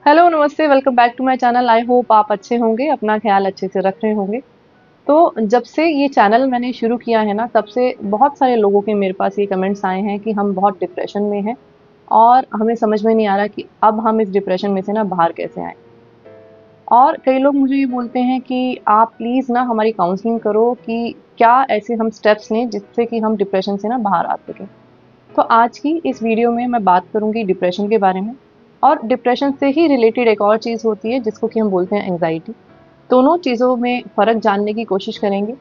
Hello, नमस्ते, welcome back to my channel. I hope आप अच्छे होंगे, अपना ख्याल अच्छे से रख रहे होंगे। तो जब से ये चैनल मैंने शुरू किया है ना, तब से बहुत सारे लोगों के मेरे पास ये कमेंट्स आए हैं कि हम बहुत डिप्रेशन में हैं और हमें समझ में नहीं आ रहा कि अब हम इस डिप्रेशन में से ना बाहर कैसे आएँ। और कई लोग मुझे ये बोलते हैं कि आप प्लीज़ ना हमारी काउंसलिंग करो कि क्या ऐसे हम स्टेप्स लें जिससे कि हम डिप्रेशन से ना बाहर आ सकें। तो आज की इस वीडियो में मैं बात करूँगी डिप्रेशन के बारे में। और डिप्रेशन से ही रिलेटेड एक और चीज़ होती है जिसको कि हम बोलते हैं एंग्जायटी। दोनों चीज़ों में फ़र्क जानने की कोशिश करेंगे।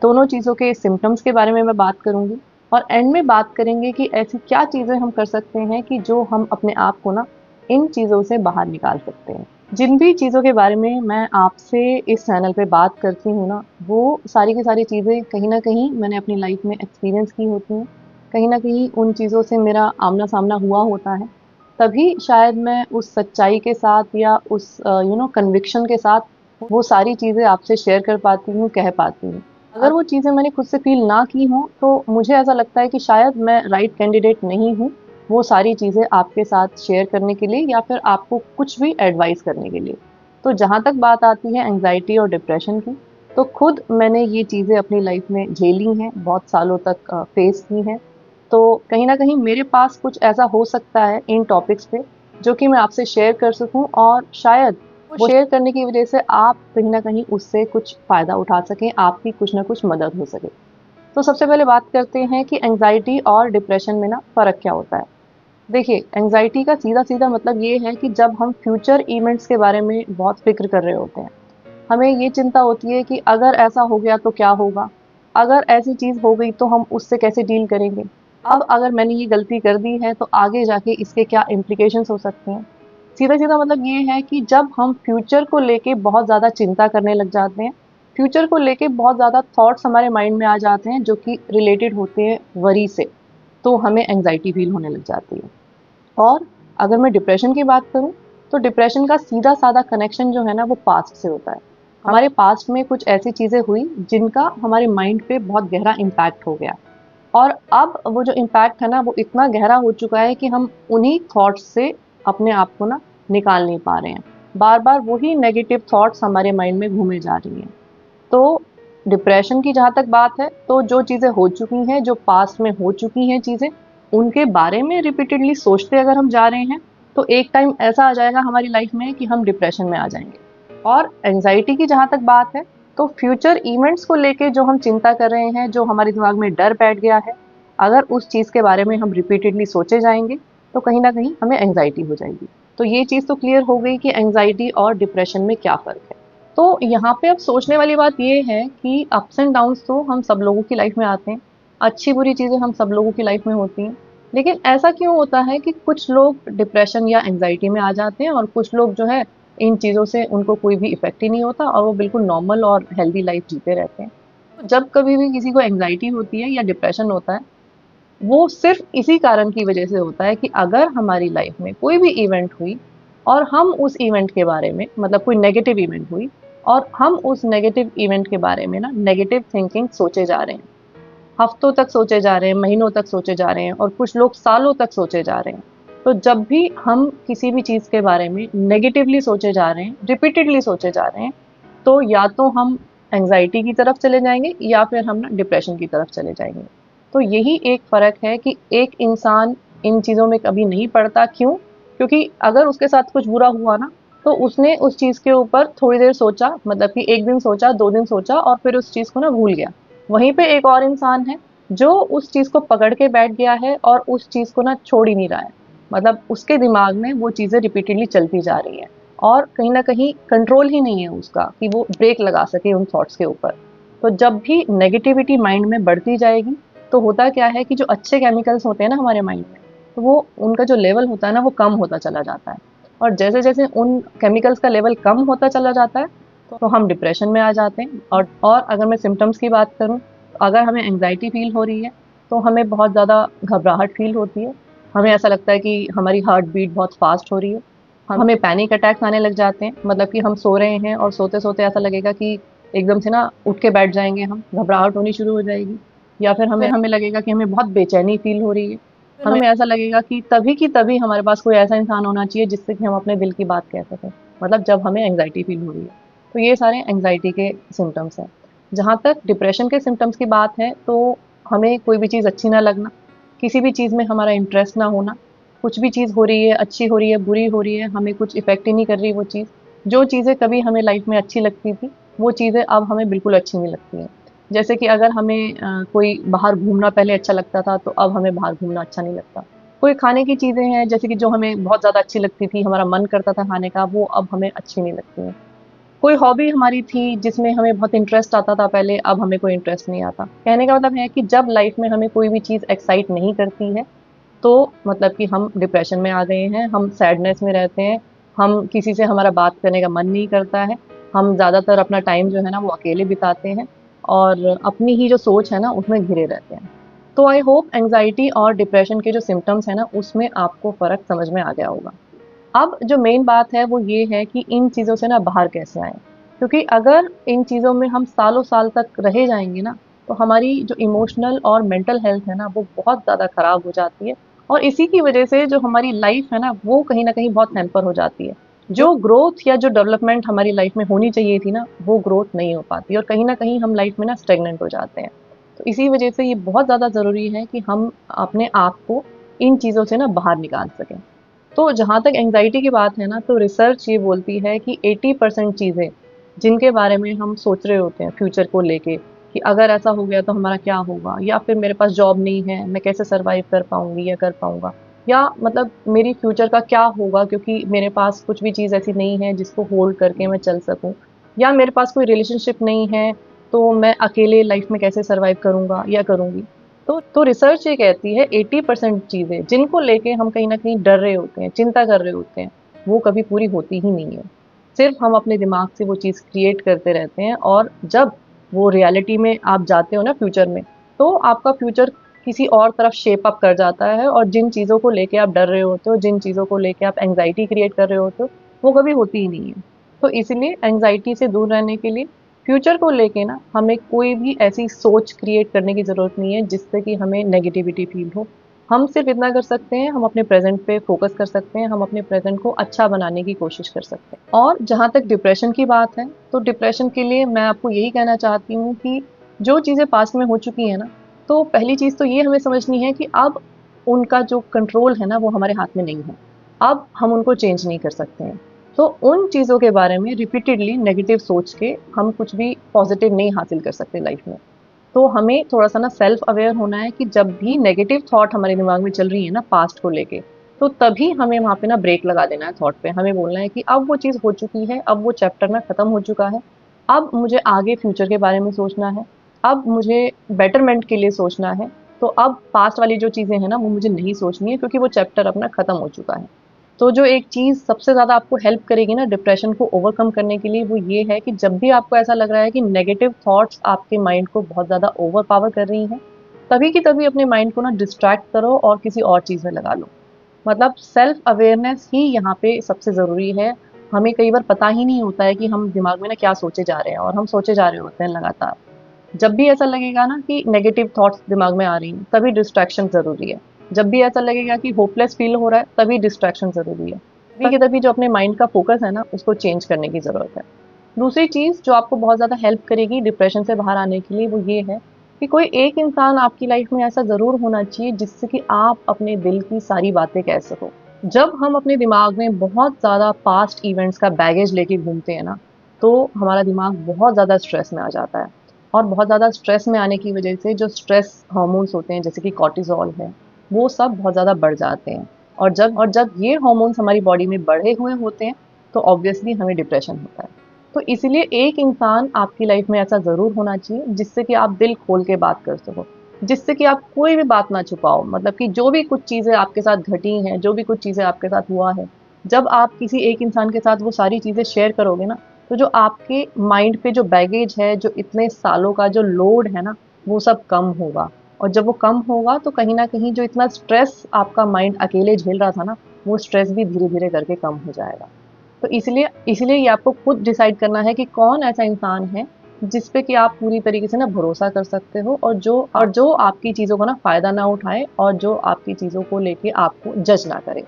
दोनों चीज़ों के सिम्पटम्स के बारे में मैं बात करूँगी और एंड में बात करेंगे कि ऐसी क्या चीज़ें हम कर सकते हैं कि जो हम अपने आप को ना इन चीज़ों से बाहर निकाल सकते हैं। जिन भी चीज़ों के बारे में मैं आपसे इस चैनल पे बात करती हूँ ना, वो सारी की सारी चीज़ें कहीं न कहीं मैंने अपनी लाइफ़ में एक्सपीरियंस की होती हैं। कहीं न कहीं उन चीज़ों से मेरा आमना-सामना हुआ होता है। तभी शायद मैं उस सच्चाई के साथ या उस कन्विक्शन के साथ वो सारी चीज़ें आपसे शेयर कर पाती हूँ, कह पाती हूँ। अगर वो चीज़ें मैंने खुद से फ़ील ना की हों, तो मुझे ऐसा लगता है कि शायद मैं राइट कैंडिडेट नहीं हूँ, वो सारी चीज़ें आपके साथ शेयर करने के लिए या फिर आपको कुछ भी एडवाइस करने के लिए। तो जहाँ तक बात आती है एंग्ज़ायटी और डिप्रेशन की, तो खुद मैंने ये चीज़ें अपनी लाइफ़ में झेली हैं, बहुत सालों तक फ़ेस की हैं। तो कहीं न कहीं मेरे पास कुछ ऐसा हो सकता है इन टॉपिक्स पे, जो कि मैं आपसे शेयर कर सकूँ और शायद वो शेयर करने की वज़ह से आप कहीं न कहीं उससे कुछ फ़ायदा उठा सकें, आपकी कुछ न कुछ मदद हो सके। तो सबसे पहले बात करते हैं कि एंग्ज़ायटी और डिप्रेशन में ना फ़र्क क्या होता है। देखिए, एंग्ज़ायटी का सीधा-सीधा मतलब ये है कि जब हम फ्यूचर इवेंट्स के बारे में बहुत फ़िक्र कर रहे होते हैं। हमें ये चिंता होती है कि अगर ऐसा हो गया तो क्या होगा? अगर ऐसी चीज़ हो गई तो हम उससे कैसे डील करेंगे? अब अगर मैंने ये गलती कर दी है तो आगे जाके इसके क्या इम्प्लीकेशंस हो सकते हैं? सीधा-सीधा मतलब ये है कि जब हम फ्यूचर को लेके बहुत ज़्यादा चिंता करने लग जाते हैं, फ्यूचर को लेके बहुत ज़्यादा थॉट्स हमारे माइंड में आ जाते हैं जो कि रिलेटेड होते हैं वरी से, तो हमें एंग्ज़ायटी फ़ील होने लग जाती है। और अगर मैं डिप्रेशन की बात करूँ, तो डिप्रेशन का सीधा-साधा कनेक्शन जो है ना वो पास्ट से होता है। हमारे पास्ट में कुछ ऐसी चीज़ें हुई जिनका हमारे माइंड पे बहुत गहरा इम्पैक्ट हो गया और अब वो जो इम्पैक्ट है ना वो इतना गहरा हो चुका है कि हम उन्हीं थॉट्स से अपने आप को ना निकाल नहीं पा रहे हैं। बार-बार वही नेगेटिव थॉट्स हमारे माइंड में घूमे जा रही हैं। तो डिप्रेशन की जहाँ तक बात है, तो जो चीज़ें हो चुकी हैं, जो पास्ट में हो चुकी हैं चीज़ें, उनके बारे में रिपीटेडली सोचते अगर हम जा रहे हैं, तो एक टाइम ऐसा आ जाएगा हमारी लाइफ में कि हम डिप्रेशन में आ जाएँगे। और एंग्ज़ायटी की जहाँ तक बात है, तो फ्यूचर इवेंट्स को लेके जो हम चिंता कर रहे हैं, जो हमारे दिमाग में डर बैठ गया है, अगर उस चीज़ के बारे में हम रिपीटेडली सोचे जाएँगे, तो कहीं न कहीं हमें एंग्ज़ायटी हो जाएगी। तो ये चीज़ तो क्लियर हो गई कि एंग्ज़ायटी और डिप्रेशन में क्या फ़र्क है। तो यहाँ पे अब सोचने वाली बात ये है कि अप्स एंड डाउन्स तो हम सब लोगों की लाइफ में आते हैं। अच्छी-बुरी चीज़ें हम सब लोगों की लाइफ में होती हैं। लेकिन ऐसा क्यों होता है कि कुछ लोग डिप्रेशन या एंग्ज़ायटी में आ जाते हैं और कुछ लोग जो है इन चीज़ों से उनको कोई भी इफ़ेक्ट ही नहीं होता और वो बिल्कुल नॉर्मल और हेल्दी लाइफ जीते रहते हैं। तो जब कभी भी किसी को एंग्ज़ायटी होती है या डिप्रेशन होता है, वो सिर्फ़ इसी कारण की वज़ह से होता है कि अगर हमारी लाइफ़ में कोई भी इवेंट हुई और हम उस इवेंट के बारे में मतलब कोई नेगेटिव इवेंट हुई और हम उस नेगेटिव इवेंट के बारे में ना नेगेटिव थिंकिंग सोचे जा रहे हैं। हफ्तों तक सोचे जा रहे हैं, महीनों तक सोचे जा रहे हैं और कुछ लोग सालों तक सोचे जा रहे हैं। तो जब भी हम किसी भी चीज़ के बारे में नेगेटिवली सोचे जा रहे हैं, रिपीटेडली सोचे जा रहे हैं, तो या तो हम एंग्ज़ायटी की तरफ चले जाएँगे या फिर हम ना डिप्रेशन की तरफ चले जाएँगे। तो यही एक फ़र्क है कि एक इंसान इन चीज़ों में कभी नहीं पड़ता, क्यों? क्योंकि अगर उसके साथ कुछ बुरा हुआ ना, तो उसने उस चीज़ के ऊपर थोड़ी देर सोचा, मतलब कि 1 दिन सोचा, 2 दिन सोचा और फिर उस चीज़ को ना भूल गया। वहीं पे एक और इंसान है, जो उस चीज़ को पकड़ के बैठ गया है और उस चीज़ को ना छोड़ ही नहीं रहा है। मतलब उसके दिमाग में वो चीज़ें रिपीटेडली चलती जा रही हैं और कहीं न कहीं कंट्रोल ही नहीं है उसका कि वो ब्रेक लगा सके उन थॉट्स के ऊपर। तो जब भी नेगेटिविटी माइंड में बढ़ती जाएगी, तो होता क्या है कि जो अच्छे केमिकल्स होते हैं ना हमारे माइंड में, तो वो उनका जो लेवल होता है ना वो कम होता चला जाता है। और जैसे-जैसे उन केमिकल्स का लेवल कम होता चला जाता है, तो हम डिप्रेशन में आ जाते हैं। और अगर मैं सिम्पटम्स की बात करूँ, अगर हमें एंग्ज़ायटी फ़ील हो रही है, तो हमें बहुत ज़्यादा घबराहट फ़ील होती है। हमें ऐसा लगता है कि हमारी हार्ट बीट बहुत फ़ास्ट हो रही है। हमें पैनिक अटैक्स आने लग जाते हैं, मतलब कि हम सो रहे हैं और सोते-सोते ऐसा लगेगा कि एकदम से ना उठ के बैठ जाएँगे हम, घबराहट होनी शुरू हो जाएगी या फिर हमें हमें लगेगा कि हमें बहुत बेचैनी फ़ील हो रही है। हमें ऐसा लगेगा कि तभी की तभी हमारे पास कोई ऐसा इंसान होना चाहिए जिससे कि हम अपने दिल की बात कह सकें, मतलब जब हमें एंग्जाइटी फील हो रही है। तो ये सारे एंग्जाइटी के सिम्टम्स हैं। जहाँ तक डिप्रेशन के सिम्टम्स की बात है, तो हमें कोई भी चीज़ अच्छी ना लगना, किसी भी चीज़ में हमारा इंटरेस्ट ना होना, कुछ भी चीज़ हो रही है, अच्छी हो रही है, बुरी हो रही है, हमें कुछ इफ़ेक्ट ही नहीं कर रही वो चीज़। जो चीज़ें कभी हमें लाइफ़ में अच्छी लगती थी, वो चीज़ें अब हमें बिल्कुल अच्छी नहीं लगती हैं। जैसे कि अगर हमें कोई बाहर घूमना पहले अच्छा लगता था, तो अब हमें बाहर घूमना अच्छा नहीं लगता। कोई खाने की चीज़ें हैं, जैसे कि जो हमें बहुत ज़्यादा अच्छी लगती थी, हमारा मन करता था खाने का, वो अब हमें अच्छी नहीं लगती हैं। कोई हॉबी हमारी थी जिसमें हमें बहुत इंटरेस्ट आता था पहले, अब हमें कोई इंटरेस्ट नहीं आता। कहने का मतलब है कि जब लाइफ में हमें कोई भी चीज़ एक्साइट नहीं करती है, तो मतलब कि हम डिप्रेशन में आ गए हैं, हम सैडनेस में रहते हैं, हम किसी से हमारा बात करने का मन नहीं करता है, हम ज़्यादातर अपना टाइम जो है ना वो अकेले बिताते हैं और अपनी ही जो सोच है ना उसमें घिरे रहते हैं। तो आई होप एंग्जायटी और डिप्रेशन के जो सिम्पटम्स हैं ना उसमें आपको फ़र्क समझ में आ गया होगा। अब जो मेन बात है वो ये है कि इन चीज़ों से ना बाहर कैसे आएँ? क्योंकि अगर इन चीज़ों में हम सालों-साल तक रहे जाएँगे ना, तो हमारी जो इमोशनल और मेंटल हेल्थ है ना, वो बहुत ज़्यादा खराब हो जाती है और इसी की वजह से जो हमारी लाइफ़ है ना, वो कहीं न कहीं बहुत हैम्पर हो जाती है। जो ग्रोथ या जो डेवलपमेंट हमारी लाइफ़ में होनी चाहिए थी ना, वो ग्रोथ नहीं हो पाती और कहीं न कहीं हम लाइफ़ में ना स्टैग्नेंट हो जाते हैं। तो इसी वजह से ये बहुत ज़्यादा ज़रूरी है कि हम अपने आप को इन चीज़ों से ना बाहर निकाल सकें। तो जहाँ तक एंग्जायटी की बात है ना, तो रिसर्च ये बोलती है कि 80% चीज़ें जिनके बारे में हम सोच रहे होते हैं फ्यूचर को लेके कि अगर ऐसा हो गया तो हमारा क्या होगा या फिर मेरे पास जॉब नहीं है, मैं कैसे सर्वाइव कर पाऊँगी या कर पाऊँगा या मतलब मेरी फ्यूचर का क्या होगा क्योंकि मेरे पास कुछ भी चीज़ ऐसी नहीं है जिसको होल्ड करके मैं चल सकूँ या मेरे पास कोई रिलेशनशिप नहीं है, तो मैं अकेले लाइफ में कैसे सर्वाइव करूँगा या करूँगी। तो रिसर्च ये कहती है 80% चीज़ें जिनको लेके हम कहीं न कहीं डर रहे होते हैं, चिंता कर रहे होते हैं, वो कभी पूरी होती ही नहीं है। सिर्फ़ हम अपने दिमाग से वो चीज़ क्रिएट करते रहते हैं और जब वो रियलिटी में आप जाते हो ना फ्यूचर में, तो आपका फ्यूचर किसी और तरफ शेप अप कर जाता है और जिन चीज़ों को लेके आप डर रहे होते हो, जिन चीज़ों को लेके आप एंग्ज़ायटी क्रिएट कर रहे होते हो, वो कभी होती ही नहीं है। तो इसीलिए एंग्ज़ायटी से दूर रहने के लिए फ्यूचर को लेके ना हमें कोई भी ऐसी सोच क्रिएट करने की ज़रूरत नहीं है जिससे कि हमें नेगेटिविटी फ़ील हो। हम सिर्फ़ इतना कर सकते हैं, हम अपने प्रेज़ेंट पे फ़ोकस कर सकते हैं, हम अपने प्रेज़ेंट को अच्छा बनाने की कोशिश कर सकते हैं। और जहाँ तक डिप्रेशन की बात है, तो डिप्रेशन के लिए मैं आपको यही कहना चाहती हूँ कि जो चीज़ें पास्ट में हो चुकी हैं ना, तो पहली चीज़ तो ये हमें समझनी है कि अब उनका जो कंट्रोल है ना, वो हमारे हाथ में नहीं है। अब हम उनको चेंज नहीं कर सकते हैं। तो उन चीज़ों के बारे में रिपीटेडली नेगेटिव सोच के हम कुछ भी पॉज़िटिव नहीं हासिल कर सकते लाइफ़ में। तो हमें थोड़ा-सा ना सेल्फ अवेयर होना है कि जब भी नेगेटिव थॉट हमारे दिमाग में चल रही है ना पास्ट को लेके, तो तभी हमें वहाँ पे ना ब्रेक लगा देना है थॉट पे। हमें बोलना है कि अब वो चीज़ हो चुकी है, अब वो चैप्टर ना खत्म हो चुका है। अब मुझे आगे फ्यूचर के बारे में सोचना है। अब मुझे बेटरमेंट के लिए सोचना है। तो अब पास्ट वाली जो चीज़ें हैं ना, वो मुझे नहीं सोचनी है क्योंकि वो चैप्टर अपना खत्म हो चुका है। तो जो एक चीज़ सबसे ज़्यादा आपको हेल्प करेगी ना डिप्रेशन को ओवरकम करने के लिए वो ये है कि जब भी आपको ऐसा लग रहा है कि नेगेटिव थॉट्स आपके माइंड को बहुत ज़्यादा ओवरपावर कर रही हैं, तभी की तभी अपने माइंड को ना डिस्ट्रैक्ट करो और किसी और चीज़ में लगा लो। मतलब सेल्फ अवेयरनेस ही यहाँ पे सबसे ज़रूरी है। हमें कई बार पता ही नहीं होता है कि हम दिमाग में ना क्या सोचे जा रहे हैं और हम सोचे जा रहे होते हैं लगातार। जब भी ऐसा लगेगा ना कि नेगेटिव थॉट्स दिमाग में आ रही हैं, तभी डिस्ट्रैक्शन ज़रूरी है। जब भी ऐसा लगेगा कि होपलेस फ़ील हो रहा है, तभी डिस्ट्रैक्शन ज़रूरी है। तभी के तभी जो अपने माइंड का फ़ोकस है ना, उसको चेंज करने की ज़रूरत है। दूसरी चीज़ जो आपको बहुत ज़्यादा हेल्प करेगी डिप्रेशन से बाहर आने के लिए, वो ये है कि कोई एक इंसान आपकी लाइफ़ में ऐसा ज़रूर होना चाहिए, जिससे कि आप अपने दिल की सारी बातें कह सको। जब हम अपने दिमाग में बहुत ज़्यादा पास्ट इवेंट्स का बैगेज लेके घूमते हैं ना, तो हमारा दिमाग बहुत ज़्यादा स्ट्रेस में आ जाता है। और बहुत ज़्यादा स्ट्रेस में आने की वजह से जो स्ट्रेस हार्मोन्स होते हैं जैसे कि कॉर्टिसोल है, वो सब बहुत ज़्यादा बढ़ जाते हैं और जब ये हार्मोन्स हमारी बॉडी में बढ़े हुए होते हैं, तो ऑब्वियसली हमें डिप्रेशन होता है। तो इसलिए एक इंसान आपकी लाइफ में ऐसा ज़रूर होना चाहिए जिससे कि आप दिल खोल के बात कर सको, जिससे कि आप कोई भी बात ना छुपाओ मतलब कि जो भी कुछ चीज़ें आपके साथ घटी हैं, जो भी कुछ चीज़ें आपके साथ हुआ है, जब आप किसी एक इंसान के साथ वो सारी चीज़ें शेयर करोगे ना, तो जो आपके माइंड पे जो बैगेज है, जो इतने सालों का जो लोड है ना, वो सब कम होगा और जब वो कम होगा तो कहीं न कहीं जो इतना स्ट्रेस आपका माइंड अकेले झेल रहा था ना, वो स्ट्रेस भी धीरे-धीरे करके कम हो जाएगा। तो इसलिए इसलिए ये आपको खुद डिसाइड करना है कि कौन ऐसा इंसान है जिस पे कि आप पूरी तरीके से ना भरोसा कर सकते हो, और जो आपकी चीज़ों का ना फ़ायदा ना उठाए, और जो आपकी चीज़ों को लेके आपको जज ना करे।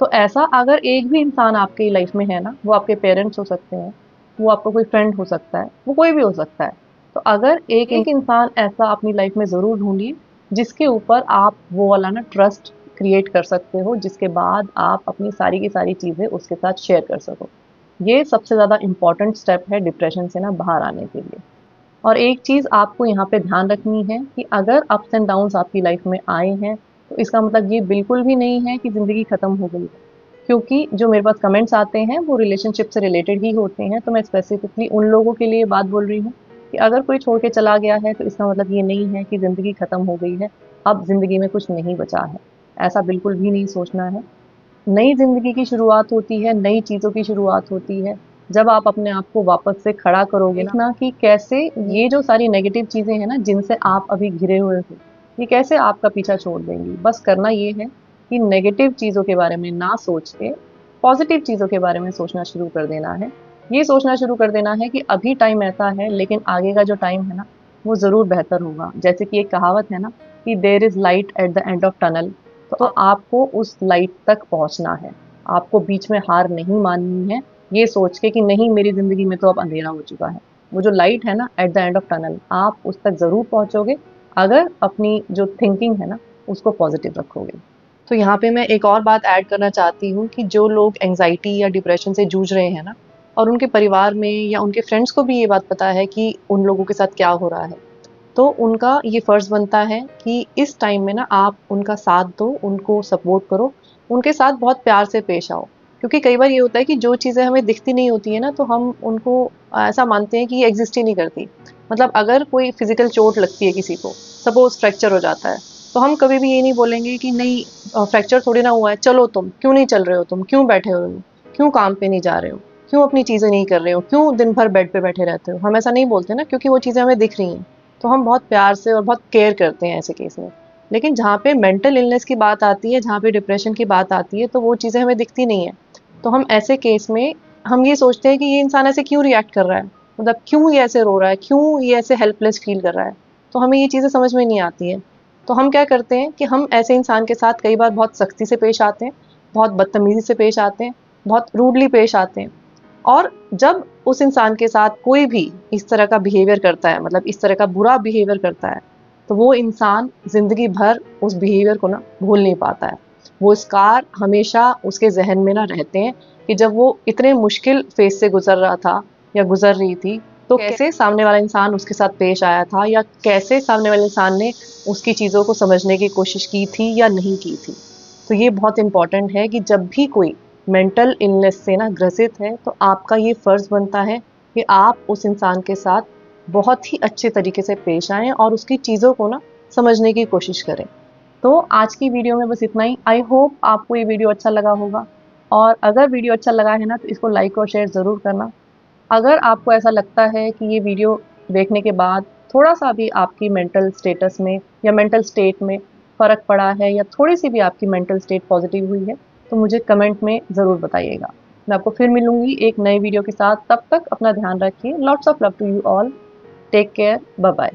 तो ऐसा अगर एक भी इंसान आपकी लाइफ में है ना, वो आपके पेरेंट्स हो सकते हैं, वो आपका कोई फ्रेंड हो सकता है, वो कोई भी हो सकता है। तो अगर एक इंसान ऐसा अपनी लाइफ में ज़रूर ढूँढिए, जिसके ऊपर आप वो वाला ना ट्रस्ट क्रिएट कर सकते हो, जिसके बाद आप अपनी सारी की सारी चीज़ें उसके साथ शेयर कर सको। ये सबसे ज़्यादा इम्पोर्टेंट स्टेप है डिप्रेशन से ना बाहर आने के लिए। और एक चीज़ आपको यहाँ पे ध्यान रखनी है कि अगर अप्स एंड डाउन्स आपकी लाइफ में आए हैं, तो इसका मतलब ये बिल्कुल भी नहीं है कि ज़िंदगी ख़त्म हो गई है। क्योंकि जो मेरे पास कमेंट्स आते हैं वो रिलेशनशिप से रिलेटेड ही होते हैं, तो मैं स्पेसिफिकली उन लोगों के लिए बात बोल रही हूँ कि अगर कोई छोड़ के चला गया है तो इसका मतलब ये नहीं है कि ज़िंदगी ख़त्म हो गई है, अब ज़िंदगी में कुछ नहीं बचा है। ऐसा बिल्कुल भी नहीं सोचना है। नई ज़िंदगी की शुरुआत होती है, नई चीज़ों की शुरुआत होती है, जब आप अपने आप को वापस से खड़ा करोगे ना कि कैसे ये जो सारी नेगेटिव चीज़ें हैं ना, जिनसे आप अभी घिरे हुए हो, ये कैसे आपका पीछा छोड़ देंगी। बस करना ये है कि नेगेटिव चीज़ों के बारे में ना सोच के, पॉज़िटिव चीज़ों के बारे में सोचना शुरू कर देना है। ये सोचना शुरू कर देना है कि अभी टाइम ऐसा है, लेकिन आगे का जो टाइम है ना, वो ज़रूर बेहतर होगा। जैसे कि एक कहावत है ना कि there is light at the end of tunnel. तो आपको उस लाइट तक पहुंचना है। आपको बीच में हार नहीं माननी है, ये सोच के कि नहीं मेरी ज़िंदगी में तो अब अंधेरा हो चुका है। वो जो लाइट है ना eight the end of tunnel, आप उस तक ज़रूर पहुंचोगे, अगर अपनी जो थिंकिंग है ना उसको पॉजिटिव रखोगे। तो यहाँ पे मैं एक और बात ऐड करना चाहती हूँ कि जो लोग एंग्जायटी या डिप्रेशन से जूझ रहे हैं ना, और उनके परिवार में या उनके फ्रेंड्स को भी ये बात पता है कि उन लोगों के साथ क्या हो रहा है, तो उनका ये फ़र्ज़ बनता है कि इस टाइम में ना आप उनका साथ दो, उनको सपोर्ट करो, उनके साथ बहुत प्यार से पेश आओ। क्योंकि कई बार ये होता है कि जो चीज़ें हमें दिखती नहीं होती हैं ना, तो हम उनको ऐसा मानते हैं कि ये एग्ज़िस्ट ही नहीं करती। मतलब अगर कोई फ़िज़िकल चोट लगती है किसी को, सपोज़ फ्रैक्चर हो जाता है, तो हम कभी भी ये नहीं बोलेंगे कि नहीं फ्रैक्चर थोड़ी ना हुआ है, चलो तुम, क्यों नहीं चल रहे हो तुम? क्यों बैठे हो? क्यों काम पे नहीं जा रहे हो? क्यों अपनी चीज़ें नहीं कर रहे हो? क्यों दिन भर बेड पे बैठे रहते हो? हम ऐसा नहीं बोलते ना, क्योंकि वो चीज़ें हमें दिख रही हैं। तो हम बहुत प्यार से और बहुत केयर करते हैं ऐसे केस में। लेकिन जहाँ पे मेंटल इलनेस की बात आती है, जहाँ पे डिप्रेशन की बात आती है, तो वो चीज़ें हमें दिखती नहीं है। तो हम ऐसे केस में हम ये सोचते हैं कि ये इंसान ऐसे क्यों रिएक्ट कर रहा है? मतलब क्यों ये ऐसे रो रहा है? क्यों ये ऐसे हेल्पलेस फ़ील कर रहा है? तो हमें ये चीज़ें समझ में नहीं आती हैं। तो हम क्या करते हैं कि हम ऐसे इंसान के साथ कई बार बहुत सख्ती से पेश आते हैं, बहुत बदतमीज़ी से पेश आते हैं, बहुत रूडली पेश आते हैं। और जब उस इंसान के साथ कोई भी इस तरह का बिहेवियर करता है, मतलब इस तरह का बुरा बिहेवियर करता है, तो वो इंसान ज़िंदगी भर उस बिहेवियर को ना भूल नहीं पाता है। वो स्कार हमेशा उसके ज़हन में ना रहते हैं कि जब वो इतने मुश्किल फ़ेज़ से गुज़र रहा था या गुज़र रही थी, तो कैसे सामने वाला इंसान उसके साथ पेश आया था, या कैसे सामने वाले इंसान ने उसकी चीज़ों को समझने की कोशिश की थी या नहीं की थी। तो ये बहुत इम्पोर्टेंट है कि जब भी कोई मेंटल इलनेस से ना ग्रसित है, तो आपका ये फ़र्ज़ बनता है कि आप उस इंसान के साथ बहुत ही अच्छे तरीके से पेश आएँ और उसकी चीज़ों को ना समझने की कोशिश करें। तो आज की वीडियो में बस इतना ही। आई होप आपको ये वीडियो अच्छा लगा होगा, और अगर वीडियो अच्छा लगा है ना तो इसको लाइक और शेयर ज़रूर करना। अगर आपको ऐसा लगता है कि ये वीडियो देखने के बाद थोड़ा-सा भी आपकी मेंटल स्टेटस में या मेंटल स्टेट में फ़र्क पड़ा है, या थोड़ी-सी भी आपकी मेंटल स्टेट पॉज़िटिव हुई है, तो मुझे कमेंट में ज़रूर बताइएगा। मैं आपको फिर मिलूँगी एक नई वीडियो के साथ, तब तक अपना ध्यान रखिए। Lots of love to you all. Take care. Bye bye.